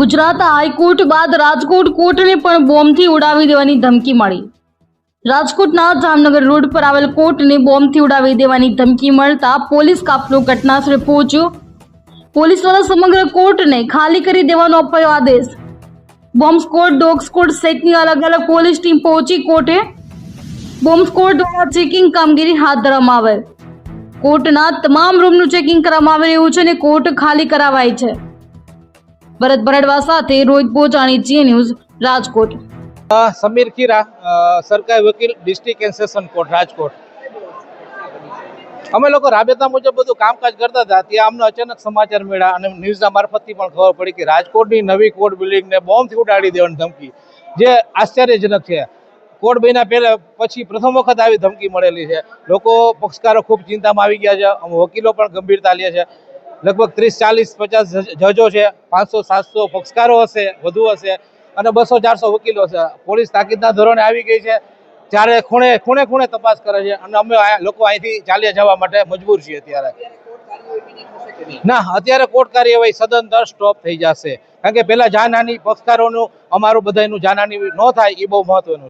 Gujarat high court બાદ રાજકોટ કોર્ટને પણ બોમ્બથી ઉડાવી દેવાની ધમકી મળી। રાજકોટના જામનગર રોડ પર આવેલ કોર્ટને બોમ્બથી ઉડાવી દેવાની ધમકી મળતા પોલીસ કાફલો ઘટનાસ્થળે પહોંચ્યો। પોલીસ દ્વારા સમગ્ર કોર્ટને ખાલી કરી દેવાનો અપાયો આદેશ। બોમ્બ સ્ક્વોડ, ડોગ સ્ક્વોડ સહિતની અલગ અલગ પોલીસ ટીમ પહોંચી કોર્ટે। બોમ્બ સ્ક્વોડ દ્વારા ચેકિંગ કામગીરી હાથ ધરવામાં આવેલ। કોર્ટના તમામ રૂમનું ચેકિંગ કરવામાં આવી રહ્યું છે અને કોર્ટ ખાલી કરાવાય છે। ભરત ભરડવા સાથે રોહિત બોચાણી, જી ન્યૂઝ, રાજકોટ। સમીર ખીરા, સરકારી વકીલ, district and session court, Rajkot. અમે લોકો રાબેતા મુજબ બધું કામકાજ કરતા હતા, ત્યાં અમને અચાનક સમાચાર મળ્યા અને ન્યૂઝના મારફતથી પણ ખબર પડી કે રાજકોટની નવી કોર્ટ બિલ્ડિંગને બોમ્બથી ઉડાડી દેવાની ધમકી, જે આશ્ચર્યજનક છે। કોર્ટ બન્યા પહેલા પછી પ્રથમ વખત આવી ધમકી મળેલી છે। લોકો, પક્ષકારો ખૂબ ચિંતામાં આવી ગયા છે, વકીલો પણ ગંભીરતા લે છે। લગભગ 30, 40, 50 જજો છે, 500, 700 પક્ષકારો હશે, વધુ હશે અને 200, 400 વકીલો છે। પોલીસ તાકીદના ધોરણે આવી ગઈ છે, ચારે ખૂણે તપાસ કરે છે અને અમે લોકો અહીંથી ચાલ્યા જવા માટે મજબૂર છીએ અત્યારે। ના, અત્યારે કોર્ટ કાર્યવાહી સદંતર સ્ટોપ થઈ જશે, કારણ કે પહેલા જાનહાની પક્ષકારોનું, અમારું બધાનું જાનહાની ન થાય એ બહુ મહત્વનું છે।